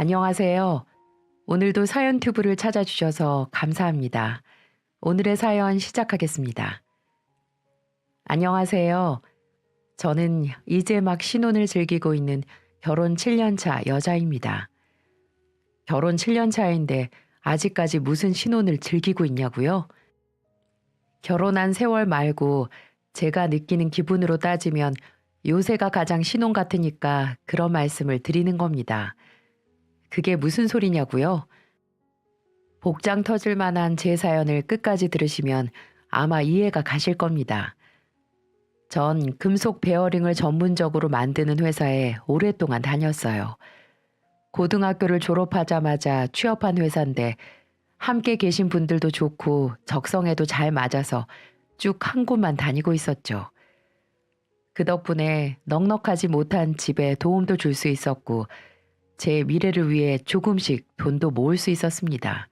안녕하세요. 오늘도 사연 튜브를 찾아주셔서 감사합니다. 오늘의 사연 시작하겠습니다. 안녕하세요. 저는 이제 막 신혼을 즐기고 있는 결혼 7년 차 여자입니다. 결혼 7년 차인데 아직까지 무슨 신혼을 즐기고 있냐고요? 결혼한 세월 말고 제가 느끼는 기분으로 따지면 요새가 가장 신혼 같으니까 그런 말씀을 드리는 겁니다. 그게 무슨 소리냐고요? 복장 터질 만한 제 사연을 끝까지 들으시면 아마 이해가 가실 겁니다. 전 금속 베어링을 전문적으로 만드는 회사에 오랫동안 다녔어요. 고등학교를 졸업하자마자 취업한 회사인데 함께 계신 분들도 좋고 적성에도 잘 맞아서 쭉 한 곳만 다니고 있었죠. 그 덕분에 넉넉하지 못한 집에 도움도 줄 수 있었고 제 미래를 위해 조금씩 돈도 모을 수 있었습니다.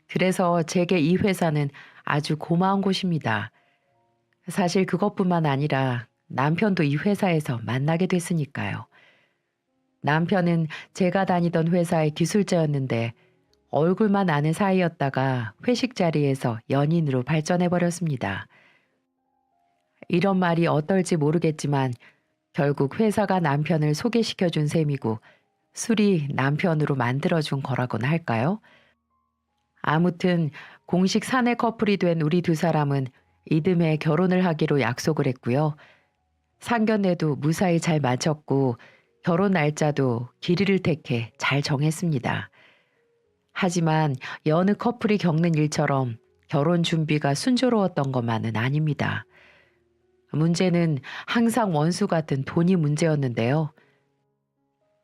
그래서 제게 이 회사는 아주 고마운 곳입니다. 사실 그것뿐만 아니라 남편도 이 회사에서 만나게 됐으니까요. 남편은 제가 다니던 회사의 기술자였는데 얼굴만 아는 사이였다가 회식 자리에서 연인으로 발전해 버렸습니다. 이런 말이 어떨지 모르겠지만 결국 회사가 남편을 소개시켜 준 셈이고 술이 남편으로 만들어 준 거라고나 할까요? 아무튼 공식 사내 커플이 된 우리 두 사람은 이듬해 결혼을 하기로 약속을 했고요. 상견례도 무사히 잘 마쳤고 결혼 날짜도 길이를 택해 잘 정했습니다. 하지만 여느 커플이 겪는 일처럼 결혼 준비가 순조로웠던 것만은 아닙니다. 문제는 항상 원수 같은 돈이 문제였는데요.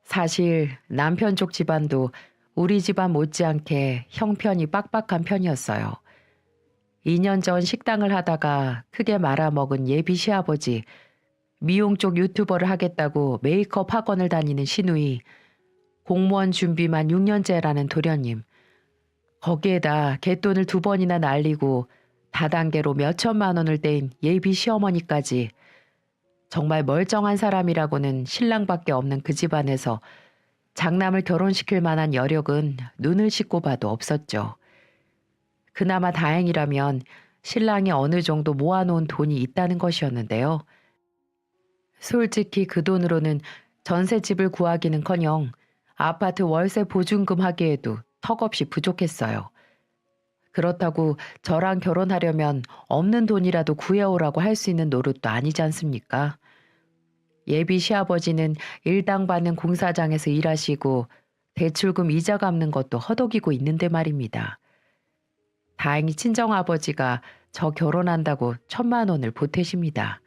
사실 남편 쪽 집안도 우리 집안 못지않게 형편이 빡빡한 편이었어요. 2년 전 식당을 하다가 크게 말아먹은 예비 시아버지, 미용 쪽 유튜버를 하겠다고 메이크업 학원을 다니는 시누이, 공무원 준비만 6년째라는 도련님, 거기에다 갯돈을 2번이나 날리고 다단계로 몇 천만 원을 떼인 예비 시어머니까지 정말 멀쩡한 사람이라고는 신랑밖에 없는 그 집안에서 장남을 결혼시킬 만한 여력은 눈을 씻고 봐도 없었죠. 그나마 다행이라면 신랑이 어느 정도 모아놓은 돈이 있다는 것이었는데요. 솔직히 그 돈으로는 전셋집을 구하기는커녕 아파트 월세 보증금 하기에도 턱없이 부족했어요. 그렇다고 저랑 결혼하려면 없는 돈이라도 구해오라고 할 수 있는 노릇도 아니지 않습니까? 예비 시아버지는 일당 받는 공사장에서 일하시고 대출금 이자 갚는 것도 허덕이고 있는데 말입니다. 다행히 친정아버지가 저 결혼한다고 1,000만 원을 보태십니다.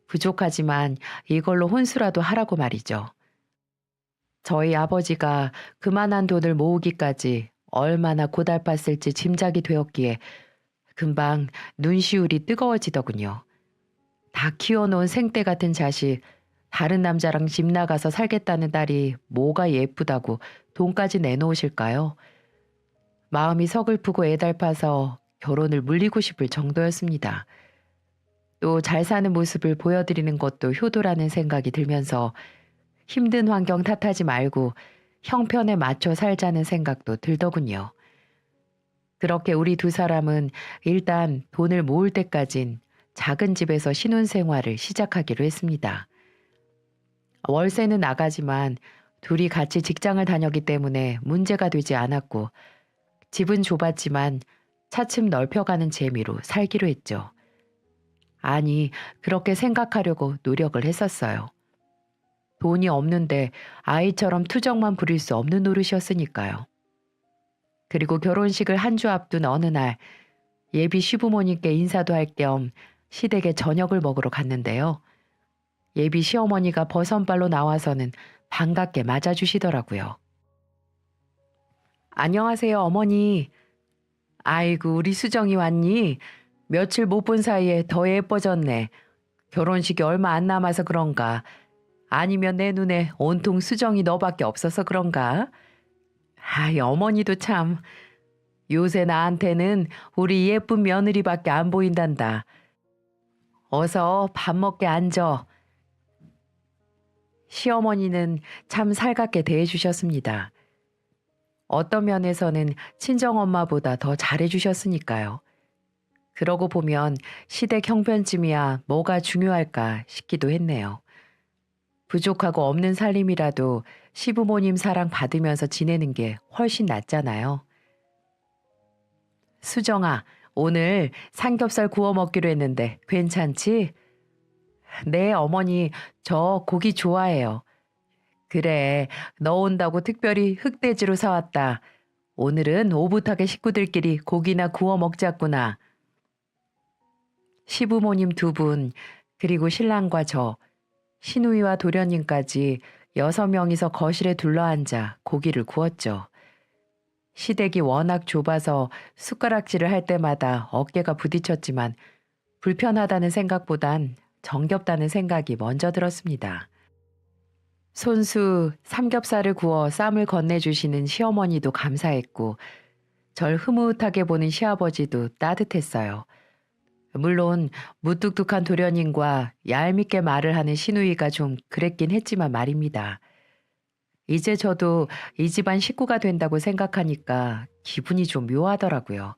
부족하지만 이걸로 혼수라도 하라고 말이죠. 저희 아버지가 그만한 돈을 모으기까지 얼마나 고달팠을지 짐작이 되었기에 금방 눈시울이 뜨거워지더군요. 다 키워놓은 생떼 같은 자식, 다른 남자랑 집 나가서 살겠다는 딸이 뭐가 예쁘다고 돈까지 내놓으실까요? 마음이 서글프고 애달파서 결혼을 물리고 싶을 정도였습니다. 또 잘 사는 모습을 보여드리는 것도 효도라는 생각이 들면서 힘든 환경 탓하지 말고 형편에 맞춰 살자는 생각도 들더군요. 그렇게 우리 두 사람은 일단 돈을 모을 때까진 작은 집에서 신혼생활을 시작하기로 했습니다. 월세는 나가지만 둘이 같이 직장을 다녔기 때문에 문제가 되지 않았고 집은 좁았지만 차츰 넓혀가는 재미로 살기로 했죠. 아니, 그렇게 생각하려고 노력을 했었어요. 돈이 없는데 아이처럼 투정만 부릴 수 없는 노릇이었으니까요. 그리고 결혼식을 한 주 앞둔 어느 날 예비 시부모님께 인사도 할 겸 시댁에 저녁을 먹으러 갔는데요. 예비 시어머니가 버선발로 나와서는 반갑게 맞아주시더라고요. 안녕하세요, 어머니. 아이고, 우리 수정이 왔니? 며칠 못 본 사이에 더 예뻐졌네. 결혼식이 얼마 안 남아서 그런가? 아니면 내 눈에 온통 수정이 너밖에 없어서 그런가? 아이, 어머니도 참. 요새 나한테는 우리 예쁜 며느리밖에 안 보인단다. 어서 밥 먹게 앉아. 시어머니는 참 살갑게 대해주셨습니다. 어떤 면에서는 친정엄마보다 더 잘해주셨으니까요. 그러고 보면 시댁 형편쯤이야 뭐가 중요할까 싶기도 했네요. 부족하고 없는 살림이라도 시부모님 사랑 받으면서 지내는 게 훨씬 낫잖아요. 수정아, 오늘 삼겹살 구워 먹기로 했는데 괜찮지? 네, 어머니, 저 고기 좋아해요. 그래, 너 온다고 특별히 흑돼지로 사왔다. 오늘은 오붓하게 식구들끼리 고기나 구워 먹자꾸나. 시부모님 두 분, 그리고 신랑과 저, 시누이와 도련님까지 6명이서 거실에 둘러앉아 고기를 구웠죠. 시댁이 워낙 좁아서 숟가락질을 할 때마다 어깨가 부딪혔지만 불편하다는 생각보단 정겹다는 생각이 먼저 들었습니다. 손수 삼겹살을 구워 쌈을 건네주시는 시어머니도 감사했고 절 흐뭇하게 보는 시아버지도 따뜻했어요. 물론 무뚝뚝한 도련님과 얄밉게 말을 하는 시누이가 좀 그랬긴 했지만 말입니다. 이제 저도 이 집안 식구가 된다고 생각하니까 기분이 좀 묘하더라고요.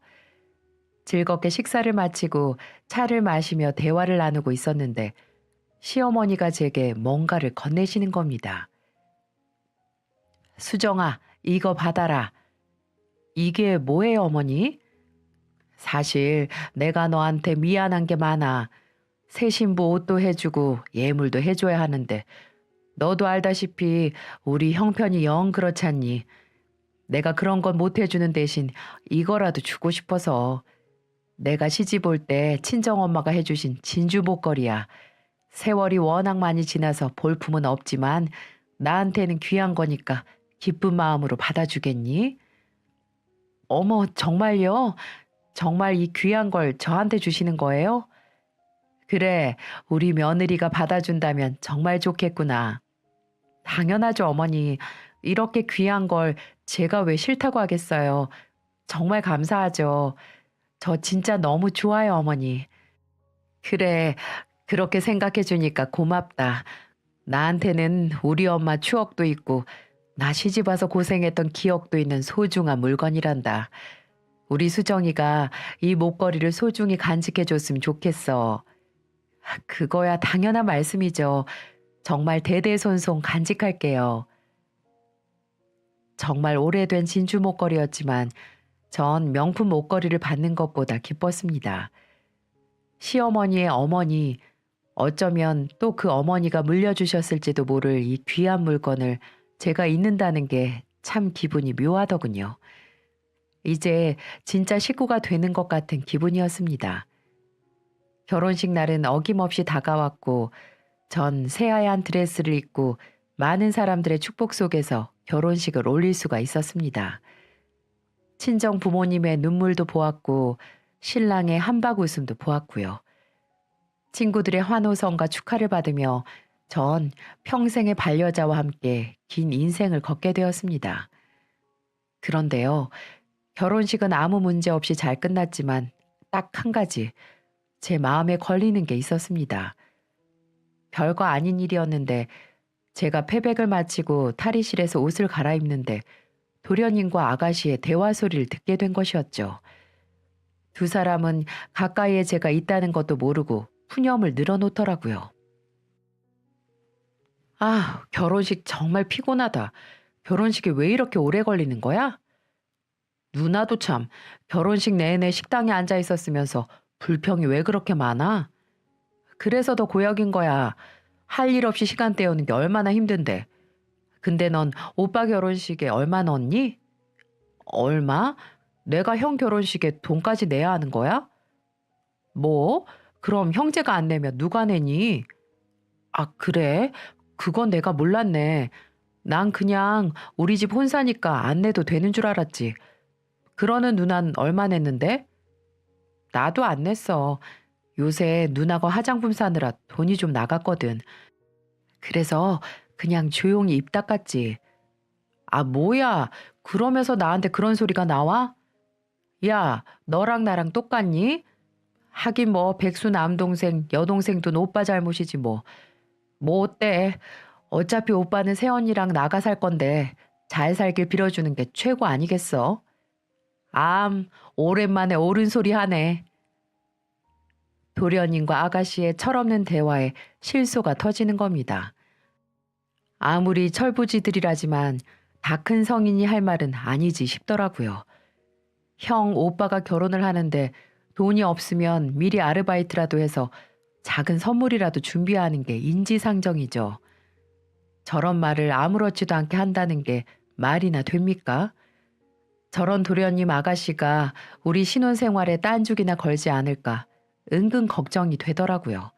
즐겁게 식사를 마치고 차를 마시며 대화를 나누고 있었는데 시어머니가 제게 뭔가를 건네시는 겁니다. 수정아, 이거 받아라. 이게 뭐예요, 어머니? 사실 내가 너한테 미안한 게 많아. 새 신부 옷도 해주고 예물도 해줘야 하는데 너도 알다시피 우리 형편이 영 그렇잖니. 내가 그런 건 못 해주는 대신 이거라도 주고 싶어서. 내가 시집 올 때 친정엄마가 해주신 진주 목걸이야. 세월이 워낙 많이 지나서 볼품은 없지만 나한테는 귀한 거니까 기쁜 마음으로 받아주겠니? 어머, 정말요? 정말 이 귀한 걸 저한테 주시는 거예요? 그래, 우리 며느리가 받아준다면 정말 좋겠구나. 당연하죠, 어머니. 이렇게 귀한 걸 제가 왜 싫다고 하겠어요. 정말 감사하죠. 저 진짜 너무 좋아요, 어머니. 그래, 그렇게 생각해 주니까 고맙다. 나한테는 우리 엄마 추억도 있고, 나 시집 와서 고생했던 기억도 있는 소중한 물건이란다. 우리 수정이가 이 목걸이를 소중히 간직해 줬으면 좋겠어. 그거야 당연한 말씀이죠. 정말 대대손손 간직할게요. 정말 오래된 진주 목걸이였지만 전 명품 목걸이를 받는 것보다 기뻤습니다. 시어머니의 어머니, 어쩌면 또 그 어머니가 물려주셨을지도 모를 이 귀한 물건을 제가 잊는다는 게 참 기분이 묘하더군요. 이제 진짜 식구가 되는 것 같은 기분이었습니다. 결혼식 날은 어김없이 다가왔고 전 새하얀 드레스를 입고 많은 사람들의 축복 속에서 결혼식을 올릴 수가 있었습니다. 친정 부모님의 눈물도 보았고 신랑의 한박 웃음도 보았고요. 친구들의 환호성과 축하를 받으며 전 평생의 반려자와 함께 긴 인생을 걷게 되었습니다. 그런데요, 결혼식은 아무 문제 없이 잘 끝났지만 딱 한 가지 제 마음에 걸리는 게 있었습니다. 별거 아닌 일이었는데 제가 패백을 마치고 탈의실에서 옷을 갈아입는데 도련님과 아가씨의 대화 소리를 듣게 된 것이었죠. 두 사람은 가까이에 제가 있다는 것도 모르고 푸념을 늘어놓더라고요. 아, 결혼식 정말 피곤하다. 결혼식이 왜 이렇게 오래 걸리는 거야? 누나도 참 결혼식 내내 식당에 앉아 있었으면서 불평이 왜 그렇게 많아? 그래서 더 고역인 거야. 할 일 없이 시간 때우는 게 얼마나 힘든데. 근데 넌 오빠 결혼식에 얼마 넣었니? 얼마? 내가 형 결혼식에 돈까지 내야 하는 거야? 뭐? 그럼 형제가 안 내면 누가 내니? 아, 그래? 그건 내가 몰랐네. 난 그냥 우리 집 혼사니까 안 내도 되는 줄 알았지. 그러는 누난 얼마 냈는데? 나도 안 냈어. 요새 누나가 화장품 사느라 돈이 좀 나갔거든. 그래서 그냥 조용히 입 닦았지. 아, 뭐야. 그러면서 나한테 그런 소리가 나와? 야, 너랑 나랑 똑같니? 하긴 뭐 백수 남동생, 여동생 돈 오빠 잘못이지 뭐. 뭐 어때? 어차피 오빠는 새언니랑 나가 살 건데 잘 살길 빌어주는 게 최고 아니겠어? 오랜만에 옳은 소리 하네. 도련님과 아가씨의 철없는 대화에 실소가 터지는 겁니다. 아무리 철부지들이라지만 다 큰 성인이 할 말은 아니지 싶더라고요. 형, 오빠가 결혼을 하는데 돈이 없으면 미리 아르바이트라도 해서 작은 선물이라도 준비하는 게 인지상정이죠. 저런 말을 아무렇지도 않게 한다는 게 말이나 됩니까? 저런 도련님 아가씨가 우리 신혼생활에 딴죽이나 걸지 않을까 은근 걱정이 되더라고요.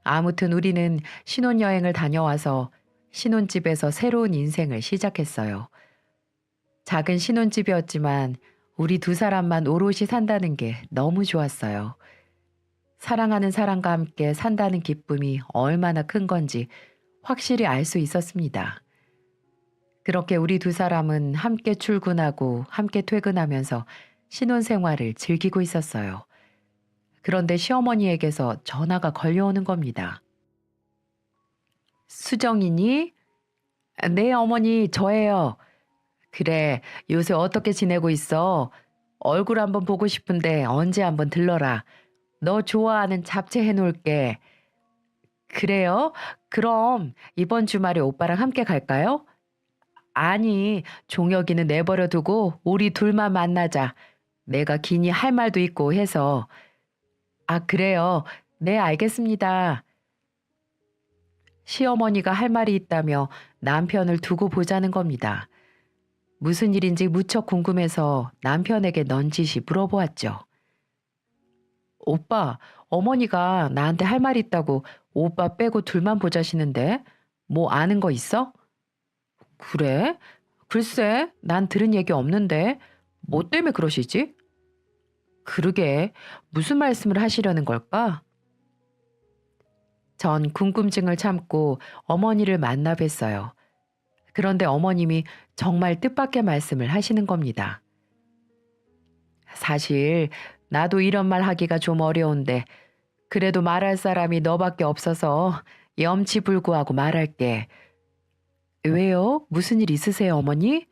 아무튼 우리는 신혼여행을 다녀와서 신혼집에서 새로운 인생을 시작했어요. 작은 신혼집이었지만 우리 두 사람만 오롯이 산다는 게 너무 좋았어요. 사랑하는 사람과 함께 산다는 기쁨이 얼마나 큰 건지 확실히 알 수 있었습니다. 그렇게 우리 두 사람은 함께 출근하고 함께 퇴근하면서 신혼생활을 즐기고 있었어요. 그런데 시어머니에게서 전화가 걸려오는 겁니다. 수정이니? 네, 어머니, 저예요. 그래, 요새 어떻게 지내고 있어? 얼굴 한번 보고 싶은데 언제 한번 들러라. 너 좋아하는 잡채 해놓을게. 그래요? 그럼 이번 주말에 오빠랑 함께 갈까요? 아니, 종혁이는 내버려 두고 우리 둘만 만나자. 내가 기니 할 말도 있고 해서. 아, 그래요. 네, 알겠습니다. 시어머니가 할 말이 있다며 남편을 두고 보자는 겁니다. 무슨 일인지 무척 궁금해서 남편에게 넌지시 물어보았죠. 오빠, 어머니가 나한테 할 말 있다고 오빠 빼고 둘만 보자시는데 뭐 아는 거 있어? 그래? 글쎄, 난 들은 얘기 없는데 뭐 때문에 그러시지? 그러게, 무슨 말씀을 하시려는 걸까? 전 궁금증을 참고 어머니를 만나 뵀어요. 그런데 어머님이 정말 뜻밖의 말씀을 하시는 겁니다. 사실 나도 이런 말 하기가 좀 어려운데 그래도 말할 사람이 너밖에 없어서 염치불구하고 말할게. 왜요? 무슨 일 있으세요, 어머니?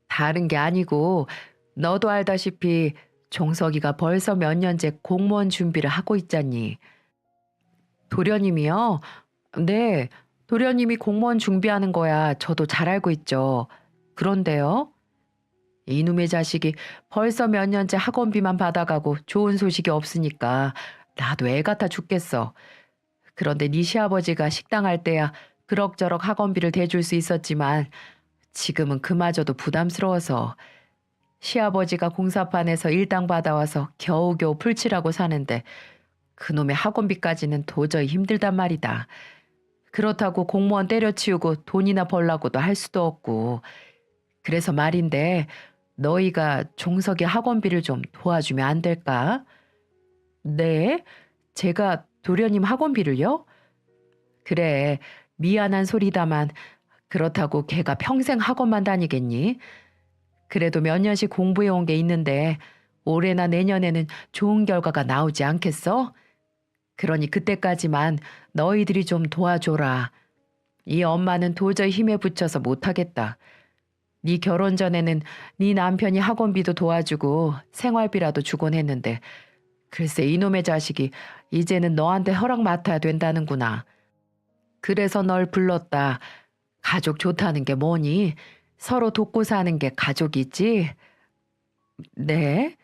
다른 게 아니고 너도 알다시피 종석이가 벌써 몇 년째 공무원 준비를 하고 있잖니. 도련님이요? 네, 도련님이 공무원 준비하는 거야 저도 잘 알고 있죠. 그런데요? 이놈의 자식이 벌써 몇 년째 학원비만 받아가고 좋은 소식이 없으니까 나도 애 같아 죽겠어. 그런데 네 시아버지가 식당 할 때야 그럭저럭 학원비를 대줄 수 있었지만 지금은 그마저도 부담스러워서 시아버지가 공사판에서 일당 받아와서 겨우겨우 풀칠하고 사는데 그놈의 학원비까지는 도저히 힘들단 말이다. 그렇다고 공무원 때려치우고 돈이나 벌라고도 할 수도 없고. 그래서 말인데 너희가 종석이 학원비를 좀 도와주면 안 될까? 네? 제가 도련님 학원비를요? 그래, 미안한 소리다만 그렇다고 걔가 평생 학원만 다니겠니? 그래도 몇 년씩 공부해 온 게 있는데 올해나 내년에는 좋은 결과가 나오지 않겠어? 그러니 그때까지만 너희들이 좀 도와줘라. 이 엄마는 도저히 힘에 부쳐서 못하겠다. 네 결혼 전에는 네 남편이 학원비도 도와주고 생활비라도 주곤 했는데 글쎄 이놈의 자식이 이제는 너한테 허락 맡아야 된다는구나. 그래서 널 불렀다. 가족 좋다는 게 뭐니? 서로 돕고 사는 게 가족이지? 네?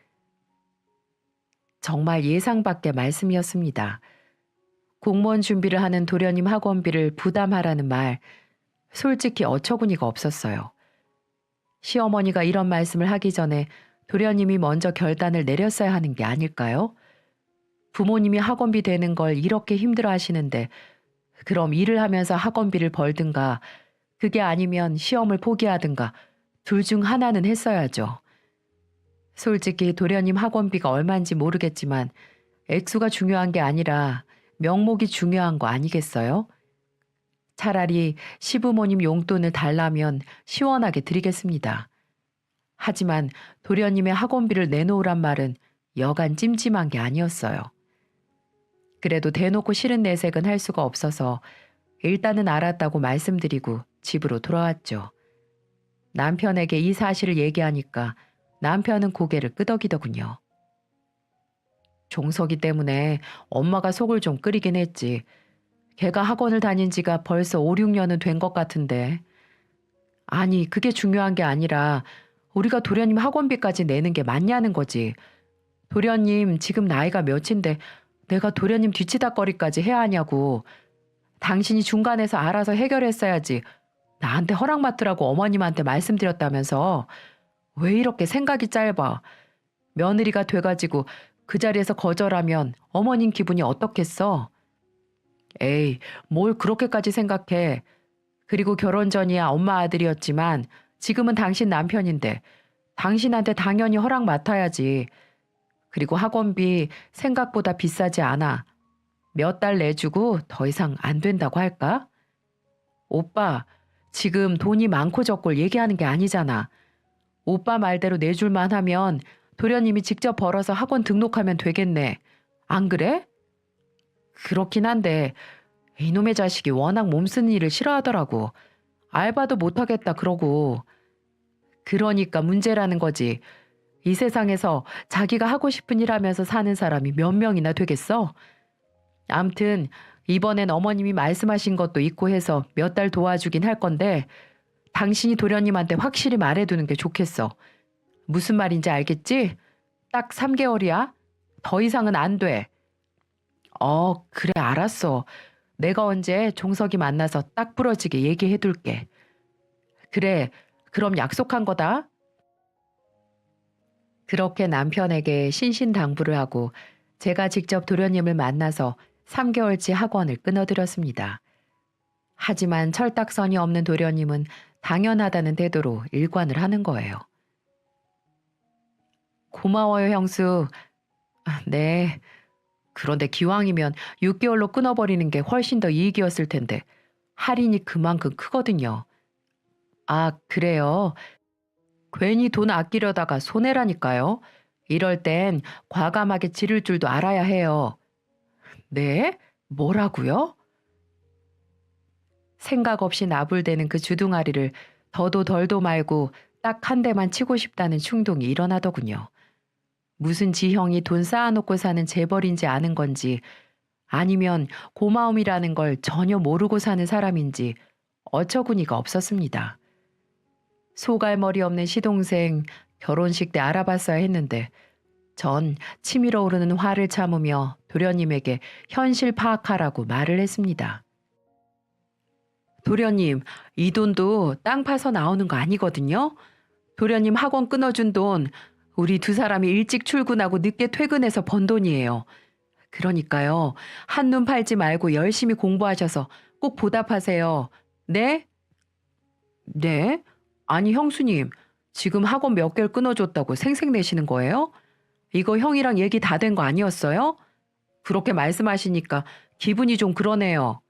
정말 예상 밖의 말씀이었습니다. 공무원 준비를 하는 도련님 학원비를 부담하라는 말, 솔직히 어처구니가 없었어요. 시어머니가 이런 말씀을 하기 전에 도련님이 먼저 결단을 내렸어야 하는 게 아닐까요? 부모님이 학원비 되는 걸 이렇게 힘들어 하시는데 그럼 일을 하면서 학원비를 벌든가 그게 아니면 시험을 포기하든가 둘 중 하나는 했어야죠. 솔직히 도련님 학원비가 얼마인지 모르겠지만 액수가 중요한 게 아니라 명목이 중요한 거 아니겠어요? 차라리 시부모님 용돈을 달라면 시원하게 드리겠습니다. 하지만 도련님의 학원비를 내놓으란 말은 여간 찜찜한 게 아니었어요. 그래도 대놓고 싫은 내색은 할 수가 없어서 일단은 알았다고 말씀드리고 집으로 돌아왔죠. 남편에게 이 사실을 얘기하니까 남편은 고개를 끄덕이더군요. 종석이 때문에 엄마가 속을 좀 끓이긴 했지. 걔가 학원을 다닌 지가 벌써 5, 6년은 된 것 같은데. 아니, 그게 중요한 게 아니라 우리가 도련님 학원비까지 내는 게 맞냐는 거지. 도련님 지금 나이가 몇인데 내가 도련님 뒤치다거리까지 해야 하냐고. 당신이 중간에서 알아서 해결했어야지. 나한테 허락 맡으라고 어머님한테 말씀드렸다면서. 왜 이렇게 생각이 짧아. 며느리가 돼가지고 그 자리에서 거절하면 어머님 기분이 어떻겠어? 에이, 뭘 그렇게까지 생각해. 그리고 결혼 전이야 엄마 아들이었지만 지금은 당신 남편인데 당신한테 당연히 허락 맡아야지. 그리고 학원비 생각보다 비싸지 않아. 몇 달 내주고 더 이상 안 된다고 할까? 오빠, 지금 돈이 많고 적고를 얘기하는 게 아니잖아. 오빠 말대로 내줄만 하면 도련님이 직접 벌어서 학원 등록하면 되겠네. 안 그래? 그렇긴 한데 이놈의 자식이 워낙 몸쓰는 일을 싫어하더라고. 알바도 못하겠다 그러고. 그러니까 문제라는 거지. 이 세상에서 자기가 하고 싶은 일 하면서 사는 사람이 몇 명이나 되겠어? 암튼 이번엔 어머님이 말씀하신 것도 있고 해서 몇 달 도와주긴 할 건데 당신이 도련님한테 확실히 말해두는 게 좋겠어. 무슨 말인지 알겠지? 딱 3개월이야. 더 이상은 안 돼. 그래 알았어. 내가 언제 종석이 만나서 딱 부러지게 얘기해둘게. 그래, 그럼 약속한 거다. 그렇게 남편에게 신신당부를 하고 제가 직접 도련님을 만나서 3개월치 학원을 끊어드렸습니다. 하지만 철딱선이 없는 도련님은 당연하다는 태도로 일관을 하는 거예요. 고마워요, 형수. 네. 그런데 기왕이면 6개월로 끊어버리는 게 훨씬 더 이익이었을 텐데 할인이 그만큼 크거든요. 아, 그래요? 괜히 돈 아끼려다가 손해라니까요. 이럴 땐 과감하게 지를 줄도 알아야 해요. 네? 뭐라고요? 생각 없이 나불대는 그 주둥아리를 더도 덜도 말고 딱 한 대만 치고 싶다는 충동이 일어나더군요. 무슨 지형이 돈 쌓아놓고 사는 재벌인지 아는 건지 아니면 고마움이라는 걸 전혀 모르고 사는 사람인지 어처구니가 없었습니다. 소갈머리 없는 시동생 결혼식 때 알아봤어야 했는데 전 치밀어 오르는 화를 참으며 도련님에게 현실 파악하라고 말을 했습니다. 도련님, 이 돈도 땅 파서 나오는 거 아니거든요? 도련님 학원 끊어준 돈 우리 두 사람이 일찍 출근하고 늦게 퇴근해서 번 돈이에요. 그러니까요. 한눈 팔지 말고 열심히 공부하셔서 꼭 보답하세요. 네? 네? 아니 형수님, 지금 학원 몇 개를 끊어줬다고 생색내시는 거예요? 이거 형이랑 얘기 다 된 거 아니었어요? 그렇게 말씀하시니까 기분이 좀 그러네요.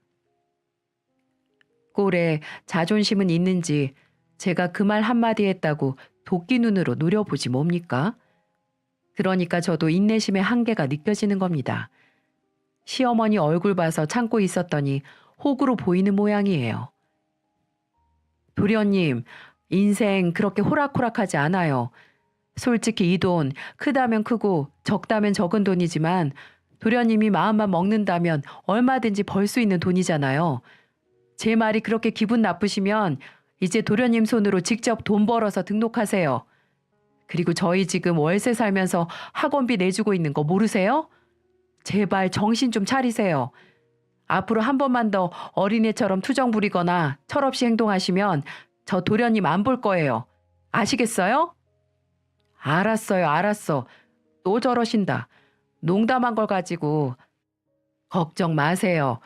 꼴에 자존심은 있는지 제가 그 말 한마디 했다고 도끼 눈으로 노려보지 뭡니까? 그러니까 저도 인내심의 한계가 느껴지는 겁니다. 시어머니 얼굴 봐서 참고 있었더니 혹으로 보이는 모양이에요. 도련님, 인생 그렇게 호락호락하지 않아요. 솔직히 이 돈 크다면 크고 적다면 적은 돈이지만 도련님이 마음만 먹는다면 얼마든지 벌 수 있는 돈이잖아요. 제 말이 그렇게 기분 나쁘시면 이제 도련님 손으로 직접 돈 벌어서 등록하세요. 그리고 저희 지금 월세 살면서 학원비 내주고 있는 거 모르세요? 제발 정신 좀 차리세요. 앞으로 한 번만 더 어린애처럼 투정 부리거나 철없이 행동하시면 저 도련님 안 볼 거예요. 아시겠어요? 알았어요, 알았어. 또 저러신다. 농담한 걸 가지고. 걱정 마세요.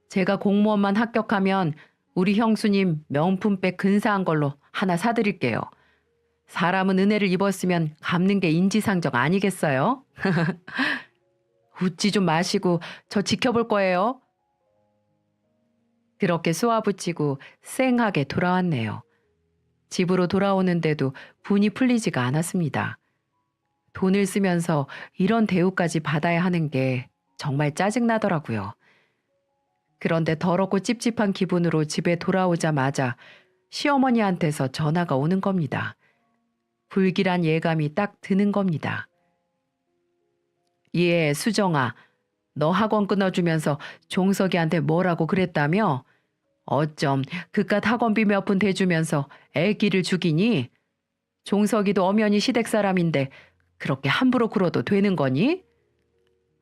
제가 공무원만 합격하면 우리 형수님 명품백 근사한 걸로 하나 사드릴게요. 사람은 은혜를 입었으면 갚는 게 인지상정 아니겠어요? 웃지 좀 마시고 저 지켜볼 거예요. 그렇게 쏘아붙이고 쌩하게 돌아왔네요. 집으로 돌아오는데도 분이 풀리지가 않았습니다. 돈을 쓰면서 이런 대우까지 받아야 하는 게 정말 짜증나더라고요. 그런데 더럽고 찝찝한 기분으로 집에 돌아오자마자 시어머니한테서 전화가 오는 겁니다. 불길한 예감이 딱 드는 겁니다. 예, 수정아. 너 학원 끊어주면서 종석이한테 뭐라고 그랬다며? 어쩜 그깟 학원비 몇 푼 대주면서 애기를 죽이니? 종석이도 엄연히 시댁 사람인데 그렇게 함부로 굴어도 되는 거니?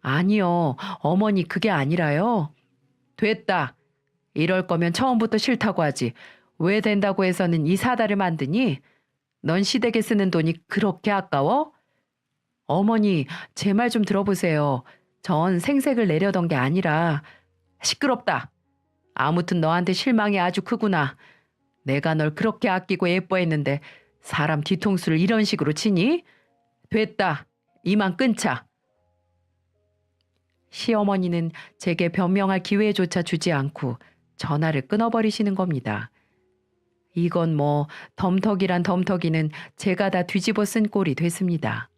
아니요, 어머니 그게 아니라요. 됐다. 이럴 거면 처음부터 싫다고 하지. 왜 된다고 해서는 이 사다를 만드니? 넌 시댁에 쓰는 돈이 그렇게 아까워? 어머니, 제 말 좀 들어보세요. 전 생색을 내려던 게 아니라 시끄럽다. 아무튼 너한테 실망이 아주 크구나. 내가 널 그렇게 아끼고 예뻐했는데 사람 뒤통수를 이런 식으로 치니? 됐다. 이만 끊자. 시어머니는 제게 변명할 기회조차 주지 않고 전화를 끊어버리시는 겁니다. 이건 뭐 덤터기란 덤터기는 제가 다 뒤집어 쓴 꼴이 됐습니다.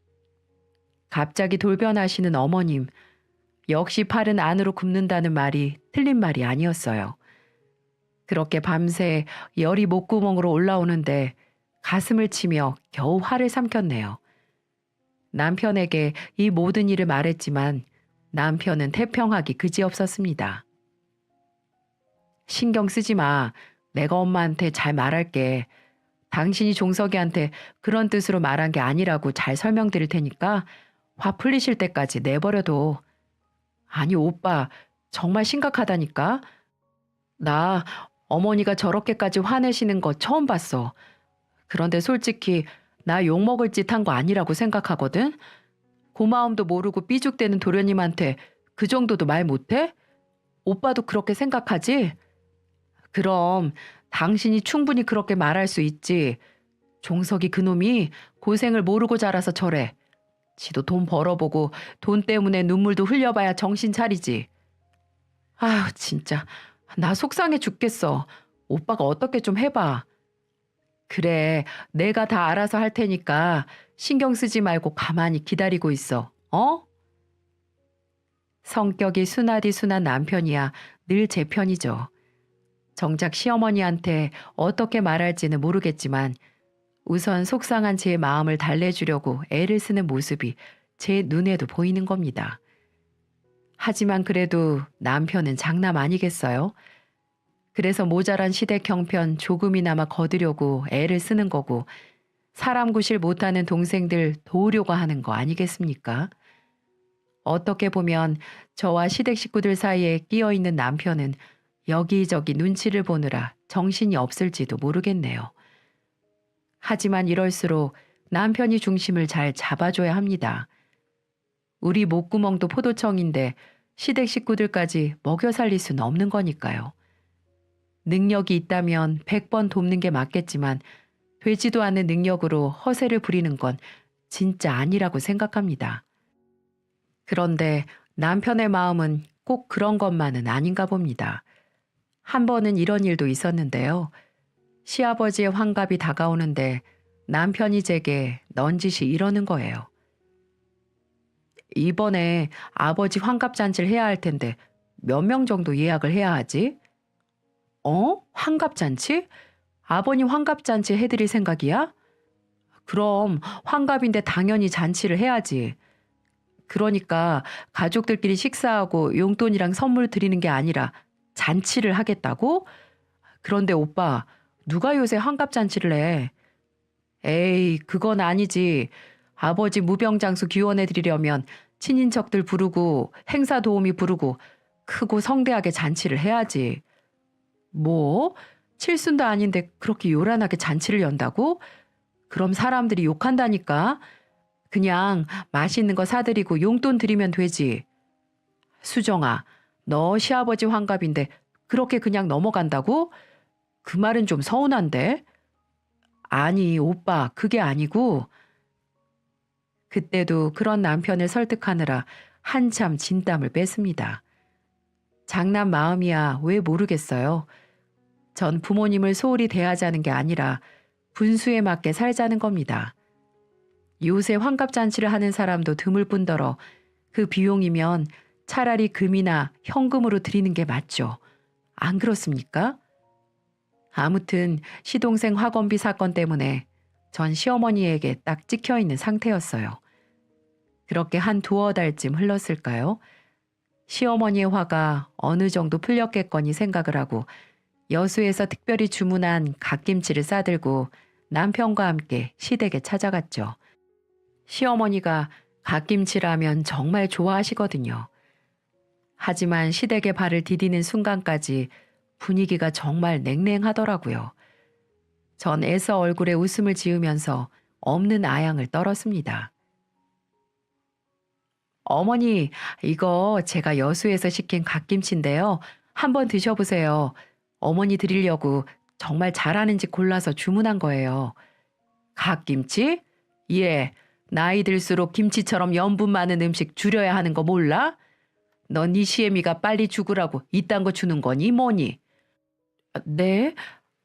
갑자기 돌변하시는 어머님, 역시 팔은 안으로 굽는다는 말이 틀린 말이 아니었어요. 그렇게 밤새 열이 목구멍으로 올라오는데 가슴을 치며 겨우 화를 삼켰네요. 남편에게 이 모든 일을 말했지만 남편은 태평하기 그지없었습니다. 신경 쓰지 마. 내가 엄마한테 잘 말할게. 당신이 종석이한테 그런 뜻으로 말한 게 아니라고 잘 설명드릴 테니까 화 풀리실 때까지 내버려둬. 아니 오빠, 정말 심각하다니까. 나 어머니가 저렇게까지 화내시는 거 처음 봤어. 그런데 솔직히 나 욕먹을 짓 한 거 아니라고 생각하거든. 고마움도 모르고 삐죽대는 도련님한테 그 정도도 말 못해? 오빠도 그렇게 생각하지? 그럼 당신이 충분히 그렇게 말할 수 있지. 종석이 그놈이 고생을 모르고 자라서 저래. 지도 돈 벌어보고 돈 때문에 눈물도 흘려봐야 정신 차리지. 아휴 진짜 나 속상해 죽겠어. 오빠가 어떻게 좀 해봐. 그래, 내가 다 알아서 할 테니까 신경 쓰지 말고 가만히 기다리고 있어. 어? 성격이 순하디 순한 남편이야 늘 제 편이죠. 정작 시어머니한테 어떻게 말할지는 모르겠지만 우선 속상한 제 마음을 달래주려고 애를 쓰는 모습이 제 눈에도 보이는 겁니다. 하지만 그래도 남편은 장남 아니겠어요? 그래서 모자란 시댁 형편 조금이나마 거두려고 애를 쓰는 거고 사람 구실 못하는 동생들 도우려고 하는 거 아니겠습니까? 어떻게 보면 저와 시댁 식구들 사이에 끼어 있는 남편은 여기저기 눈치를 보느라 정신이 없을지도 모르겠네요. 하지만 이럴수록 남편이 중심을 잘 잡아줘야 합니다. 우리 목구멍도 포도청인데 시댁 식구들까지 먹여 살릴 수는 없는 거니까요. 능력이 있다면 100번 돕는 게 맞겠지만 되지도 않는 능력으로 허세를 부리는 건 진짜 아니라고 생각합니다. 그런데 남편의 마음은 꼭 그런 것만은 아닌가 봅니다. 한 번은 이런 일도 있었는데요. 시아버지의 환갑이 다가오는데 남편이 제게 넌지시 이러는 거예요. 이번에 아버지 환갑잔치를 해야 할 텐데 몇 명 정도 예약을 해야 하지? 환갑잔치? 아버님 환갑잔치 해드릴 생각이야? 그럼 환갑인데 당연히 잔치를 해야지. 그러니까 가족들끼리 식사하고 용돈이랑 선물 드리는 게 아니라 잔치를 하겠다고? 그런데 오빠, 누가 요새 환갑잔치를 해? 에이, 그건 아니지. 아버지 무병장수 기원해 드리려면 친인척들 부르고 행사 도우미 부르고 크고 성대하게 잔치를 해야지. 뭐? 칠순도 아닌데 그렇게 요란하게 잔치를 연다고? 그럼 사람들이 욕한다니까. 그냥 맛있는 거 사드리고 용돈 드리면 되지. 수정아, 너 시아버지 환갑인데 그렇게 그냥 넘어간다고? 그 말은 좀 서운한데? 아니, 오빠, 그게 아니고. 그때도 그런 남편을 설득하느라 한참 진땀을 뺐습니다. 장남 마음이야 왜 모르겠어요. 전 부모님을 소홀히 대하자는 게 아니라 분수에 맞게 살자는 겁니다. 요새 환갑잔치를 하는 사람도 드물 뿐더러 그 비용이면 차라리 금이나 현금으로 드리는 게 맞죠. 안 그렇습니까? 아무튼 시동생 학원비 사건 때문에 전 시어머니에게 딱 찍혀 있는 상태였어요. 그렇게 한 두어 달쯤 흘렀을까요? 시어머니의 화가 어느 정도 풀렸겠거니 생각을 하고 여수에서 특별히 주문한 갓김치를 싸들고 남편과 함께 시댁에 찾아갔죠. 시어머니가 갓김치라면 정말 좋아하시거든요. 하지만 시댁에 발을 디디는 순간까지 분위기가 정말 냉랭하더라고요. 전 애써 얼굴에 웃음을 지으면서 없는 아양을 떨었습니다. 어머니, 이거 제가 여수에서 시킨 갓김치인데요. 한번 드셔보세요. 어머니 드리려고 정말 잘하는지 골라서 주문한 거예요. 갓김치? 예, 나이 들수록 김치처럼 염분 많은 음식 줄여야 하는 거 몰라? 넌 네 시애미가 빨리 죽으라고 이딴 거 주는 거니 뭐니? 네?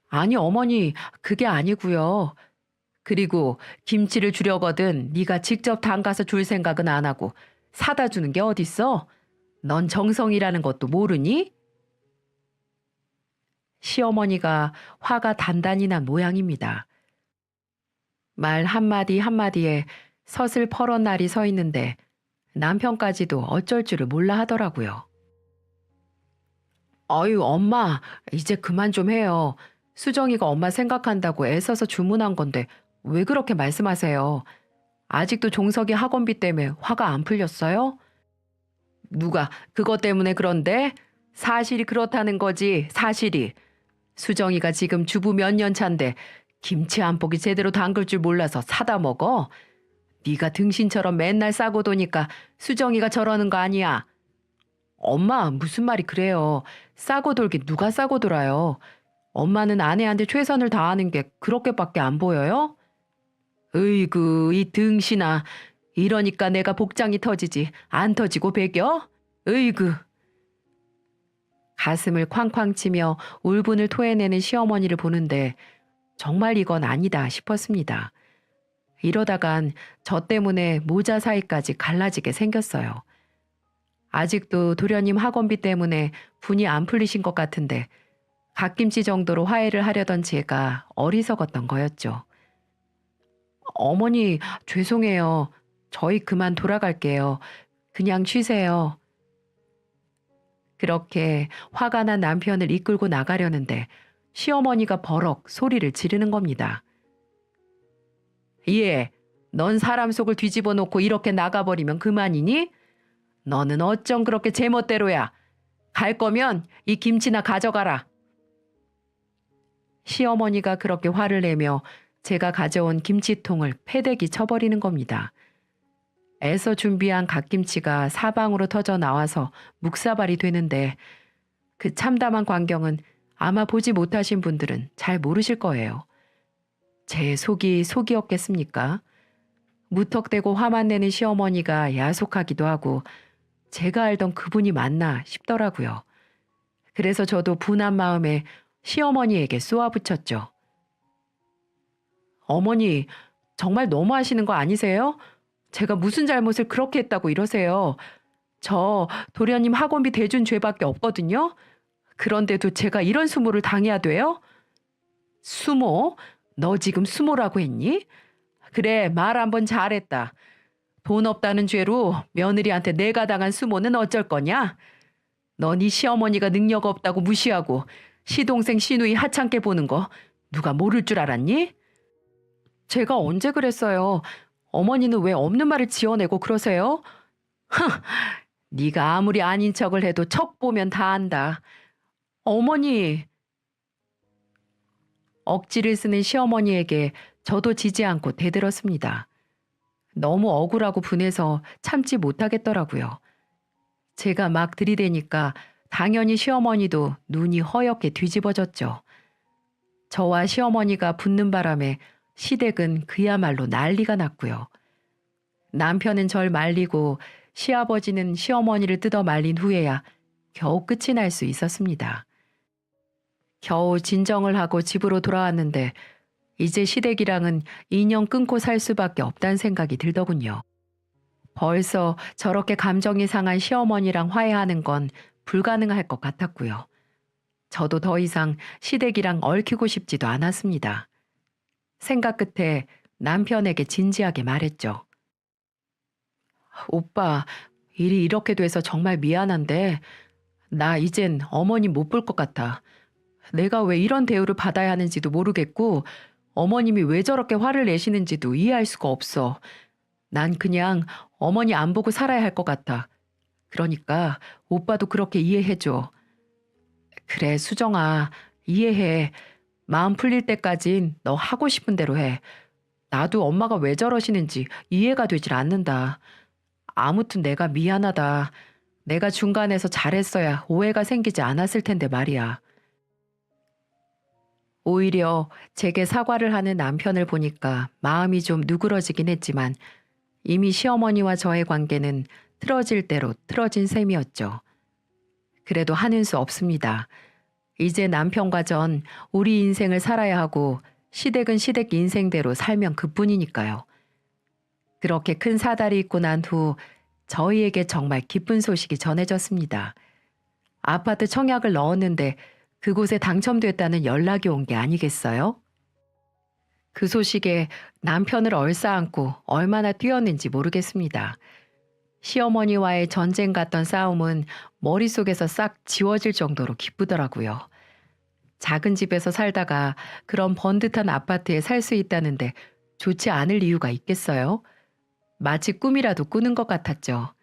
아니 어머니, 그게 아니고요. 그리고 김치를 주려거든 네가 직접 담가서 줄 생각은 안 하고 사다 주는 게 어딨어? 넌 정성이라는 것도 모르니? 시어머니가 화가 단단히 난 모양입니다. 말 한마디 한마디에 서슬퍼런 날이 서 있는데 남편까지도 어쩔 줄을 몰라 하더라고요. 어유 엄마, 이제 그만 좀 해요. 수정이가 엄마 생각한다고 애써서 주문한 건데 왜 그렇게 말씀하세요? 아직도 종석이 학원비 때문에 화가 안 풀렸어요? 누가 그것 때문에 그런데? 사실이 그렇다는 거지, 사실이. 수정이가 지금 주부 몇 년 차인데 김치 한 포기 제대로 담글 줄 몰라서 사다 먹어? 네가 등신처럼 맨날 싸고 도니까 수정이가 저러는 거 아니야? 엄마, 무슨 말이 그래요. 싸고 돌기 누가 싸고 돌아요. 엄마는 아내한테 최선을 다하는 게 그렇게밖에 안 보여요? 으이구, 이 등신아. 이러니까 내가 복장이 터지지. 안 터지고 배겨? 으이구. 가슴을 쾅쾅 치며 울분을 토해내는 시어머니를 보는데 정말 이건 아니다 싶었습니다. 이러다간 저 때문에 모자 사이까지 갈라지게 생겼어요. 아직도 도련님 학원비 때문에 분이 안 풀리신 것 같은데 갓김치 정도로 화해를 하려던 제가 어리석었던 거였죠. 어머니, 죄송해요. 저희 그만 돌아갈게요. 그냥 쉬세요. 그렇게 화가 난 남편을 이끌고 나가려는데 시어머니가 버럭 소리를 지르는 겁니다. 예, 넌 사람 속을 뒤집어 놓고 이렇게 나가버리면 그만이니? 너는 어쩜 그렇게 제멋대로야. 갈 거면 이 김치나 가져가라. 시어머니가 그렇게 화를 내며 제가 가져온 김치통을 패대기 쳐버리는 겁니다. 애써 준비한 갓김치가 사방으로 터져 나와서 묵사발이 되는데 그 참담한 광경은 아마 보지 못하신 분들은 잘 모르실 거예요. 제 속이 속이었겠습니까? 무턱대고 화만 내는 시어머니가 야속하기도 하고 제가 알던 그분이 맞나 싶더라고요. 그래서 저도 분한 마음에 시어머니에게 쏘아붙였죠. 어머니, 정말 너무하시는 거 아니세요? 제가 무슨 잘못을 그렇게 했다고 이러세요. 저 도련님 학원비 대준 죄밖에 없거든요. 그런데도 제가 이런 수모를 당해야 돼요? 수모? 너 지금 수모라고 했니? 그래, 말 한번 잘했다. 돈 없다는 죄로 며느리한테 내가 당한 수모는 어쩔 거냐? 너 네 시어머니가 능력 없다고 무시하고 시동생 시누이 하찮게 보는 거 누가 모를 줄 알았니? 제가 언제 그랬어요? 어머니는 왜 없는 말을 지어내고 그러세요? 네가 아무리 아닌 척을 해도 척 보면 다 안다. 어머니. 억지를 쓰는 시어머니에게 저도 지지 않고 대들었습니다. 너무 억울하고 분해서 참지 못하겠더라고요. 제가 막 들이대니까 당연히 시어머니도 눈이 허옇게 뒤집어졌죠. 저와 시어머니가 붙는 바람에 시댁은 그야말로 난리가 났고요. 남편은 절 말리고 시아버지는 시어머니를 뜯어 말린 후에야 겨우 끝이 날 수 있었습니다. 겨우 진정을 하고 집으로 돌아왔는데 이제 시댁이랑은 인연 끊고 살 수밖에 없다는 생각이 들더군요. 벌써 저렇게 감정이 상한 시어머니랑 화해하는 건 불가능할 것 같았고요. 저도 더 이상 시댁이랑 얽히고 싶지도 않았습니다. 생각 끝에 남편에게 진지하게 말했죠. 오빠, 일이 이렇게 돼서 정말 미안한데, 나 이젠 어머님 못 볼 것 같아. 내가 왜 이런 대우를 받아야 하는지도 모르겠고, 어머님이 왜 저렇게 화를 내시는지도 이해할 수가 없어. 난 그냥 어머니 안 보고 살아야 할 것 같아. 그러니까 오빠도 그렇게 이해해줘. 그래, 수정아, 이해해. 마음 풀릴 때까진 너 하고 싶은 대로 해. 나도 엄마가 왜 저러시는지 이해가 되질 않는다. 아무튼 내가 미안하다. 내가 중간에서 잘했어야 오해가 생기지 않았을 텐데 말이야. 오히려 제게 사과를 하는 남편을 보니까 마음이 좀 누그러지긴 했지만 이미 시어머니와 저의 관계는 틀어질 대로 틀어진 셈이었죠. 그래도 하는 수 없습니다. 이제 남편과 전 우리 인생을 살아야 하고 시댁은 시댁 인생대로 살면 그뿐이니까요. 그렇게 큰 사달이 있고 난 후 저희에게 정말 기쁜 소식이 전해졌습니다. 아파트 청약을 넣었는데 그곳에 당첨됐다는 연락이 온 게 아니겠어요? 그 소식에 남편을 얼싸안고 얼마나 뛰었는지 모르겠습니다. 시어머니와의 전쟁 같던 싸움은 머릿속에서 싹 지워질 정도로 기쁘더라고요. 작은 집에서 살다가 그런 번듯한 아파트에 살 수 있다는데 좋지 않을 이유가 있겠어요? 마치 꿈이라도 꾸는 것 같았죠.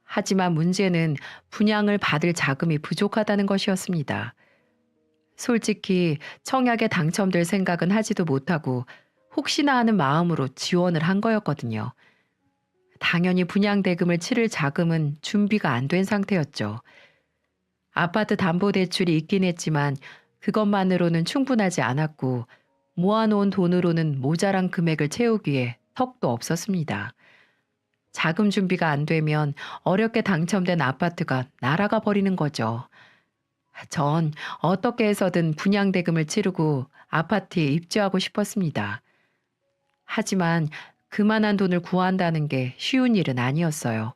하지만 문제는 분양을 받을 자금이 부족하다는 것이었습니다. 솔직히 청약에 당첨될 생각은 하지도 못하고 혹시나 하는 마음으로 지원을 한 거였거든요. 당연히 분양대금을 치를 자금은 준비가 안 된 상태였죠. 아파트 담보대출이 있긴 했지만 그것만으로는 충분하지 않았고 모아놓은 돈으로는 모자란 금액을 채우기에 턱도 없었습니다. 자금 준비가 안 되면 어렵게 당첨된 아파트가 날아가 버리는 거죠. 전 어떻게 해서든 분양대금을 치르고 아파트에 입주하고 싶었습니다. 하지만 그만한 돈을 구한다는 게 쉬운 일은 아니었어요.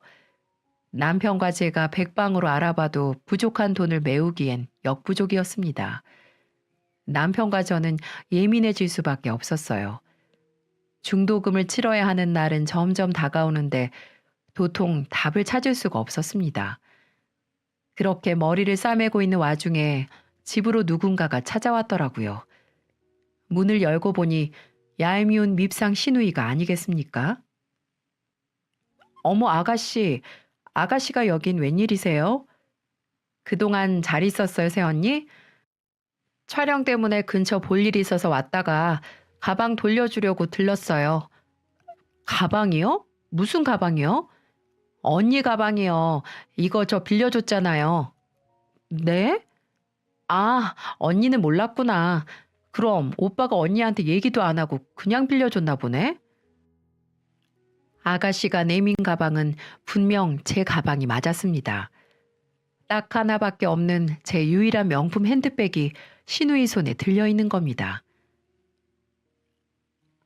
남편과 제가 백방으로 알아봐도 부족한 돈을 메우기엔 역부족이었습니다. 남편과 저는 예민해질 수밖에 없었어요. 중도금을 치러야 하는 날은 점점 다가오는데 도통 답을 찾을 수가 없었습니다. 그렇게 머리를 싸매고 있는 와중에 집으로 누군가가 찾아왔더라고요. 문을 열고 보니 얄미운 밉상 시누이가 아니겠습니까? 어머 아가씨, 아가씨가 여긴 웬일이세요? 그동안 잘 있었어요, 새언니? 촬영 때문에 근처 볼 일이 있어서 왔다가 가방 돌려주려고 들렀어요. 가방이요? 무슨 가방이요? 언니 가방이요. 이거 저 빌려줬잖아요. 네? 아, 언니는 몰랐구나. 그럼 오빠가 언니한테 얘기도 안 하고 그냥 빌려줬나 보네? 아가씨가 내민 가방은 분명 제 가방이 맞았습니다. 딱 하나밖에 없는 제 유일한 명품 핸드백이 시누이 손에 들려있는 겁니다.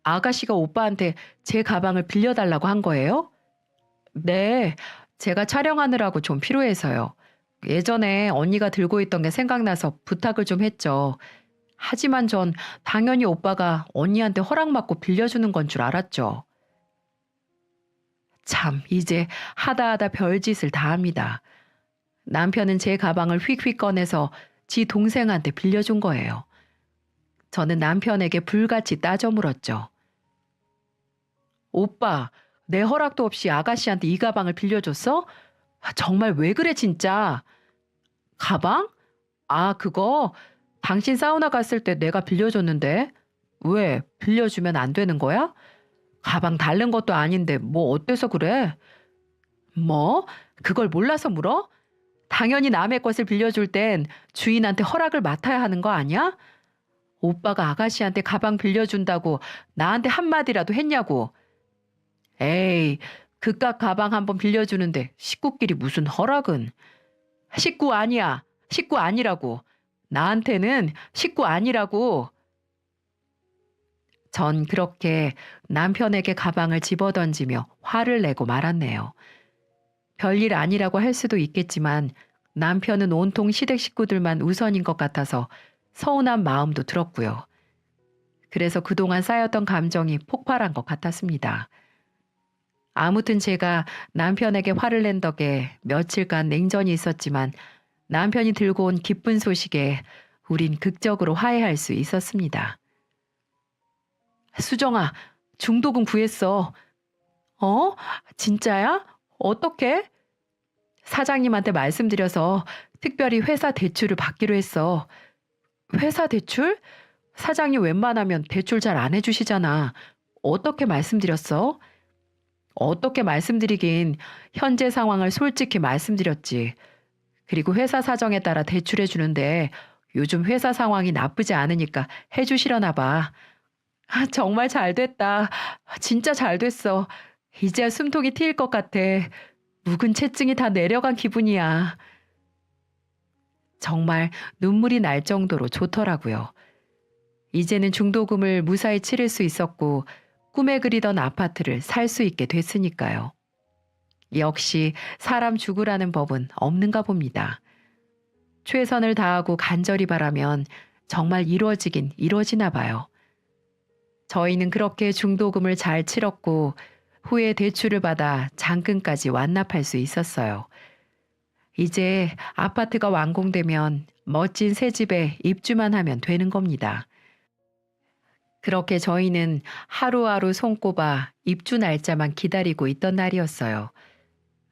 아가씨가 오빠한테 제 가방을 빌려달라고 한 거예요? 네, 제가 촬영하느라고 좀 필요해서요. 예전에 언니가 들고 있던 게 생각나서 부탁을 좀 했죠. 하지만 전 당연히 오빠가 언니한테 허락받고 빌려주는 건 줄 알았죠. 참, 이제 하다 별짓을 다 합니다. 남편은 제 가방을 휙휙 꺼내서 지 동생한테 빌려준 거예요. 저는 남편에게 불같이 따져 물었죠. 오빠, 내 허락도 없이 아가씨한테 이 가방을 빌려줬어? 정말 왜 그래 진짜? 가방? 아, 그거 당신 사우나 갔을 때 내가 빌려줬는데. 왜 빌려주면 안 되는 거야? 가방 다른 것도 아닌데 뭐 어때서 그래? 뭐? 그걸 몰라서 물어? 당연히 남의 것을 빌려줄 땐 주인한테 허락을 맡아야 하는 거 아니야? 오빠가 아가씨한테 가방 빌려준다고 나한테 한마디라도 했냐고. 에이, 그깟 가방 한번 빌려주는데 식구끼리 무슨 허락은. 식구 아니야. 식구 아니라고. 나한테는 식구 아니라고. 전 그렇게 남편에게 가방을 집어던지며 화를 내고 말았네요. 별일 아니라고 할 수도 있겠지만 남편은 온통 시댁 식구들만 우선인 것 같아서 서운한 마음도 들었고요. 그래서 그동안 쌓였던 감정이 폭발한 것 같았습니다. 아무튼 제가 남편에게 화를 낸 덕에 며칠간 냉전이 있었지만 남편이 들고 온 기쁜 소식에 우린 극적으로 화해할 수 있었습니다. 수정아, 중도금 구했어. 어? 진짜야? 어떻게? 사장님한테 말씀드려서 특별히 회사 대출을 받기로 했어. 회사 대출? 사장님 웬만하면 대출 잘 안 해주시잖아. 어떻게 말씀드렸어? 어떻게 말씀드리긴 현재 상황을 솔직히 말씀드렸지. 그리고 회사 사정에 따라 대출해 주는데 요즘 회사 상황이 나쁘지 않으니까 해주시려나 봐. 정말 잘 됐다. 진짜 잘 됐어. 이제야 숨통이 트일 것 같아. 묵은 채증이 다 내려간 기분이야. 정말 눈물이 날 정도로 좋더라고요. 이제는 중도금을 무사히 치를 수 있었고 꿈에 그리던 아파트를 살 수 있게 됐으니까요. 역시 사람 죽으라는 법은 없는가 봅니다. 최선을 다하고 간절히 바라면 정말 이루어지긴 이루어지나 봐요. 저희는 그렇게 중도금을 잘 치렀고 후에 대출을 받아 잔금까지 완납할 수 있었어요. 이제 아파트가 완공되면 멋진 새 집에 입주만 하면 되는 겁니다. 그렇게 저희는 하루하루 손꼽아 입주 날짜만 기다리고 있던 날이었어요.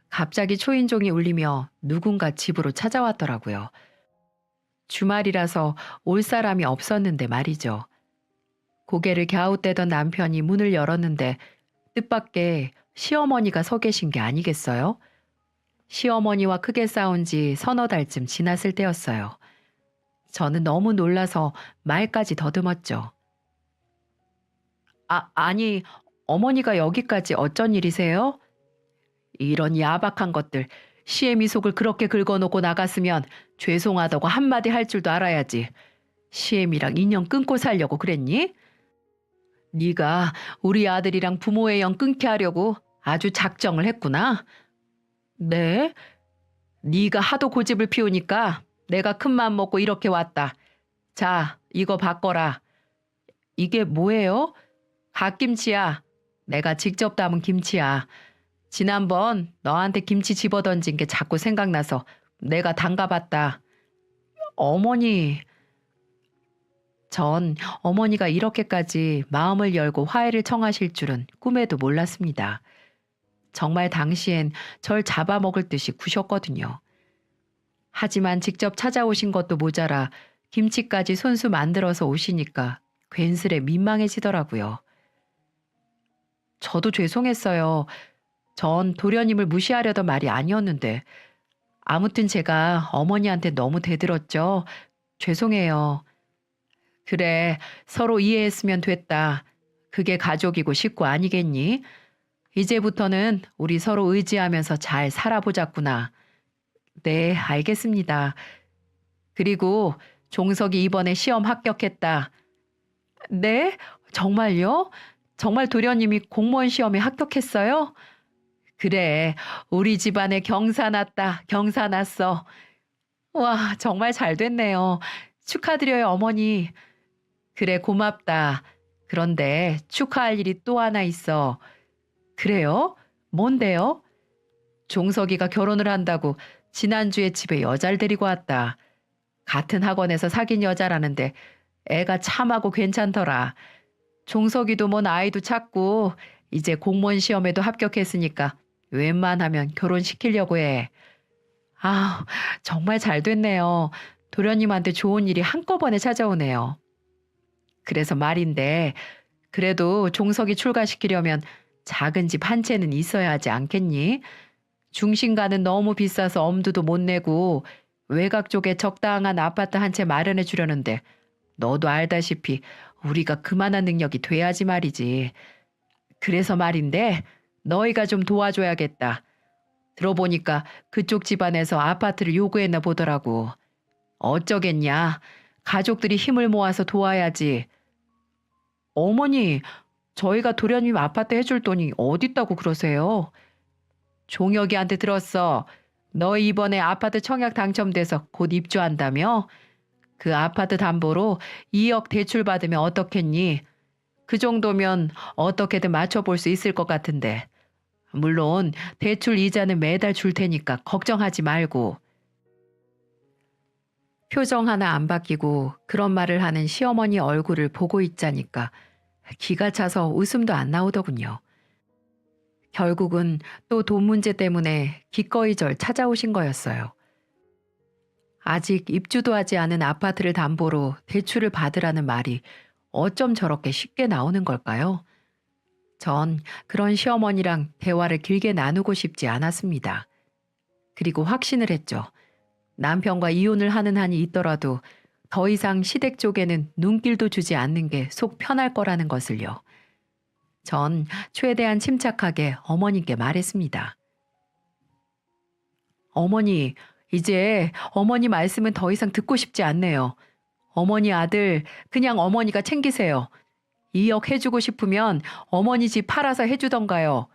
갑자기 초인종이 울리며 누군가 집으로 찾아왔더라고요. 주말이라서 올 사람이 없었는데 말이죠. 고개를 갸웃대던 남편이 문을 열었는데 뜻밖의 시어머니가 서 계신 게 아니겠어요? 시어머니와 크게 싸운 지 서너 달쯤 지났을 때였어요. 저는 너무 놀라서 말까지 더듬었죠. 아니, 어머니가 여기까지 어쩐 일이세요? 이런 야박한 것들, 시애미 속을 그렇게 긁어놓고 나갔으면 죄송하다고 한마디 할 줄도 알아야지. 시애미랑 인연 끊고 살려고 그랬니? 네가 우리 아들이랑 부모의 연 끊게 하려고 아주 작정을 했구나. 네? 네가 하도 고집을 피우니까 내가 큰맘 먹고 이렇게 왔다. 자, 이거 바꿔라. 이게 뭐예요? 갓김치야. 내가 직접 담은 김치야. 지난번 너한테 김치 집어던진 게 자꾸 생각나서 내가 담가봤다. 어머니. 전 어머니가 이렇게까지 마음을 열고 화해를 청하실 줄은 꿈에도 몰랐습니다. 정말 당시엔 절 잡아먹을 듯이 구셨거든요. 하지만 직접 찾아오신 것도 모자라 김치까지 손수 만들어서 오시니까 괜스레 민망해지더라고요. 저도 죄송했어요. 전 도련님을 무시하려던 말이 아니었는데 아무튼 제가 어머니한테 너무 대들었죠. 죄송해요. 그래, 서로 이해했으면 됐다. 그게 가족이고 식구 아니겠니? 이제부터는 우리 서로 의지하면서 잘 살아보자꾸나. 네, 알겠습니다. 그리고 종석이 이번에 시험 합격했다. 네? 정말요? 정말 도련님이 공무원 시험에 합격했어요? 그래, 우리 집안에 경사 났다, 경사 났어. 와, 정말 잘 됐네요. 축하드려요, 어머니. 그래, 고맙다. 그런데 축하할 일이 또 하나 있어. 그래요? 뭔데요? 종석이가 결혼을 한다고 지난주에 집에 여자를 데리고 왔다. 같은 학원에서 사귄 여자라는데 애가 참하고 괜찮더라. 종석이도 뭐 나이도 찼고 이제 공무원 시험에도 합격했으니까 웬만하면 결혼시키려고 해. 아, 정말 잘 됐네요. 도련님한테 좋은 일이 한꺼번에 찾아오네요. 그래서 말인데 그래도 종석이 출가시키려면 작은 집 한 채는 있어야 하지 않겠니? 중심가는 너무 비싸서 엄두도 못 내고 외곽 쪽에 적당한 아파트 한 채 마련해 주려는데 너도 알다시피 우리가 그만한 능력이 돼야지 말이지. 그래서 말인데 너희가 좀 도와줘야겠다. 들어보니까 그쪽 집안에서 아파트를 요구했나 보더라고. 어쩌겠냐. 가족들이 힘을 모아서 도와야지. 어머니, 저희가 도련님 아파트 해줄 돈이 어딨다고 그러세요? 종혁이한테 들었어. 너 이번에 아파트 청약 당첨돼서 곧 입주한다며? 그 아파트 담보로 2억 대출 받으면 어떻겠니? 그 정도면 어떻게든 맞춰볼 수 있을 것 같은데. 물론 대출 이자는 매달 줄 테니까 걱정하지 말고. 표정 하나 안 바뀌고 그런 말을 하는 시어머니 얼굴을 보고 있자니까 기가 차서 웃음도 안 나오더군요. 결국은 또 돈 문제 때문에 기꺼이 절 찾아오신 거였어요. 아직 입주도 하지 않은 아파트를 담보로 대출을 받으라는 말이 어쩜 저렇게 쉽게 나오는 걸까요? 전 그런 시어머니랑 대화를 길게 나누고 싶지 않았습니다. 그리고 확신을 했죠. 남편과 이혼을 하는 한이 있더라도 더 이상 시댁 쪽에는 눈길도 주지 않는 게 속 편할 거라는 것을요. 전 최대한 침착하게 어머님께 말했습니다. 어머니, 이제 어머니 말씀은 더 이상 듣고 싶지 않네요. 어머니 아들, 그냥 어머니가 챙기세요. 2억 해주고 싶으면 어머니 집 팔아서 해주던가요.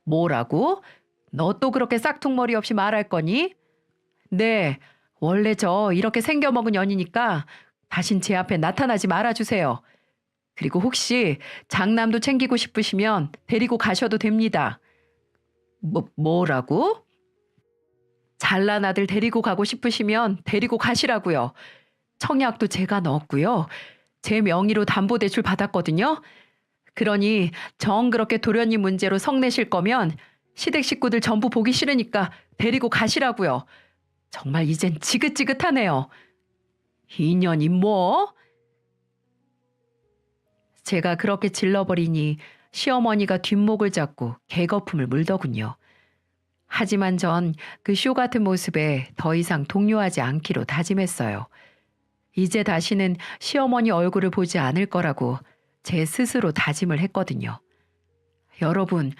뭐라고? 너 또 그렇게 싹퉁머리 없이 말할 거니? 네, 원래 저 이렇게 생겨먹은 년이니까 다신 제 앞에 나타나지 말아주세요. 그리고 혹시 장남도 챙기고 싶으시면 데리고 가셔도 됩니다. 뭐라고? 잘난 아들 데리고 가고 싶으시면 데리고 가시라고요. 청약도 제가 넣었고요. 제 명의로 담보대출 받았거든요. 그러니 정 그렇게 도련님 문제로 성내실 거면 시댁 식구들 전부 보기 싫으니까 데리고 가시라고요. 정말 이젠 지긋지긋하네요. 인연이 뭐? 제가 그렇게 질러버리니 시어머니가 뒷목을 잡고 개거품을 물더군요. 하지만 전 그 쇼 같은 모습에 더 이상 동요하지 않기로 다짐했어요. 이제 다시는 시어머니 얼굴을 보지 않을 거라고 제 스스로 다짐을 했거든요. 여러분,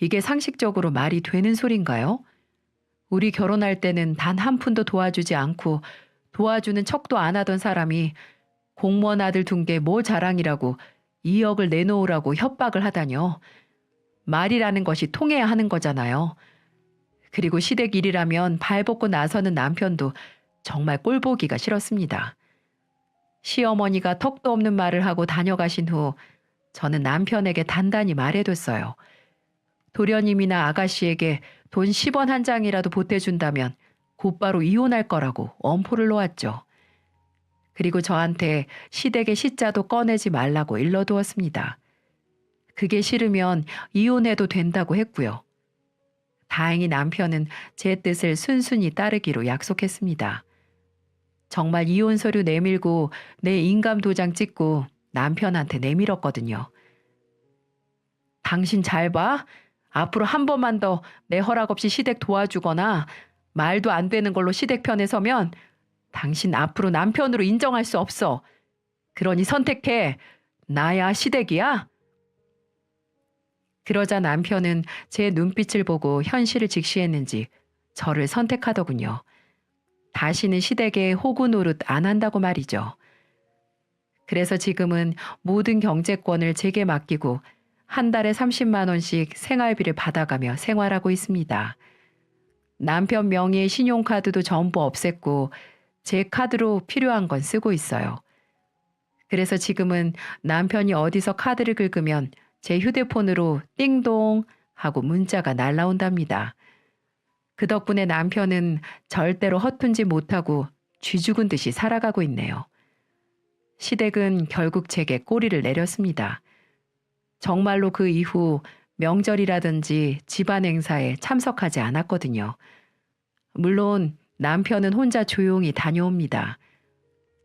이게 상식적으로 말이 되는 소린가요? 우리 결혼할 때는 단 한 푼도 도와주지 않고 도와주는 척도 안 하던 사람이 공무원 아들 둔 게 뭐 자랑이라고 2억을 내놓으라고 협박을 하다뇨. 말이라는 것이 통해야 하는 거잖아요. 그리고 시댁 일이라면 발벗고 나서는 남편도 정말 꼴보기가 싫었습니다. 시어머니가 턱도 없는 말을 하고 다녀가신 후 저는 남편에게 단단히 말해뒀어요. 도련님이나 아가씨에게 돈 10원 한 장이라도 보태준다면 곧바로 이혼할 거라고 엄포를 놓았죠. 그리고 저한테 시댁의 시자도 꺼내지 말라고 일러두었습니다. 그게 싫으면 이혼해도 된다고 했고요. 다행히 남편은 제 뜻을 순순히 따르기로 약속했습니다. 정말 이혼 서류 내밀고 내 인감 도장 찍고 남편한테 내밀었거든요. 당신 잘 봐. 앞으로 한 번만 더 내 허락 없이 시댁 도와주거나 말도 안 되는 걸로 시댁 편에 서면 당신 앞으로 남편으로 인정할 수 없어. 그러니 선택해. 나야 시댁이야? 그러자 남편은 제 눈빛을 보고 현실을 직시했는지 저를 선택하더군요. 다시는 시댁에 호구 노릇 안 한다고 말이죠. 그래서 지금은 모든 경제권을 제게 맡기고 한 달에 30만 원씩 생활비를 받아가며 생활하고 있습니다. 남편 명의의 신용카드도 전부 없앴고 제 카드로 필요한 건 쓰고 있어요. 그래서 지금은 남편이 어디서 카드를 긁으면 제 휴대폰으로 띵동 하고 문자가 날라온답니다. 그 덕분에 남편은 절대로 허튼지 못하고 쥐죽은 듯이 살아가고 있네요. 시댁은 결국 제게 꼬리를 내렸습니다. 정말로 그 이후 명절이라든지 집안 행사에 참석하지 않았거든요. 물론 남편은 혼자 조용히 다녀옵니다.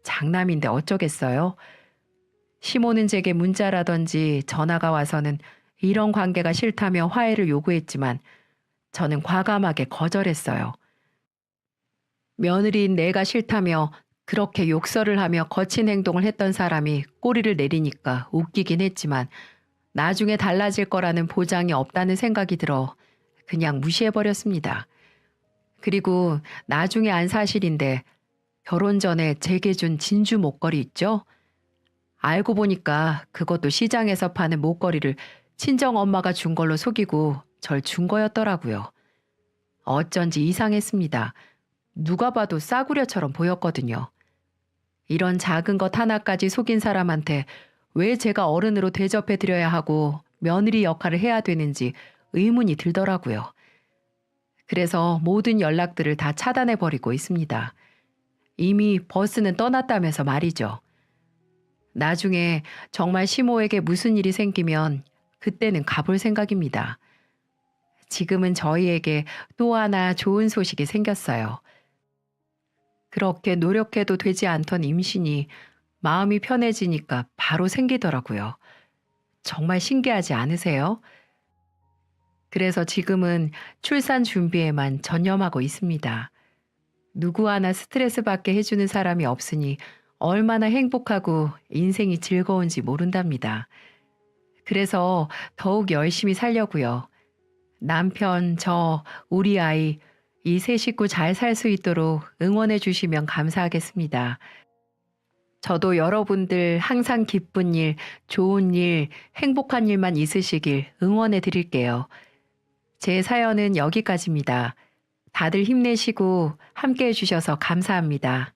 장남인데 어쩌겠어요? 시모는 제게 문자라든지 전화가 와서는 이런 관계가 싫다며 화해를 요구했지만 저는 과감하게 거절했어요. 며느리인 내가 싫다며 그렇게 욕설을 하며 거친 행동을 했던 사람이 꼬리를 내리니까 웃기긴 했지만 나중에 달라질 거라는 보장이 없다는 생각이 들어 그냥 무시해버렸습니다. 그리고 나중에 안 사실인데 결혼 전에 제게 준 진주 목걸이 있죠? 알고 보니까 그것도 시장에서 파는 목걸이를 친정 엄마가 준 걸로 속이고 절 준 거였더라고요. 어쩐지 이상했습니다. 누가 봐도 싸구려처럼 보였거든요. 이런 작은 것 하나까지 속인 사람한테 왜 제가 어른으로 대접해 드려야 하고 며느리 역할을 해야 되는지 의문이 들더라고요. 그래서 모든 연락들을 다 차단해 버리고 있습니다. 이미 버스는 떠났다면서 말이죠. 나중에 정말 시모에게 무슨 일이 생기면 그때는 가볼 생각입니다. 지금은 저희에게 또 하나 좋은 소식이 생겼어요. 그렇게 노력해도 되지 않던 임신이 마음이 편해지니까 바로 생기더라고요. 정말 신기하지 않으세요? 그래서 지금은 출산 준비에만 전념하고 있습니다. 누구 하나 스트레스 받게 해주는 사람이 없으니 얼마나 행복하고 인생이 즐거운지 모른답니다. 그래서 더욱 열심히 살려고요. 남편, 저, 우리 아이, 이 세 식구 잘 살 수 있도록 응원해 주시면 감사하겠습니다. 저도 여러분들 항상 기쁜 일, 좋은 일, 행복한 일만 있으시길 응원해 드릴게요. 제 사연은 여기까지입니다. 다들 힘내시고 함께 해주셔서 감사합니다.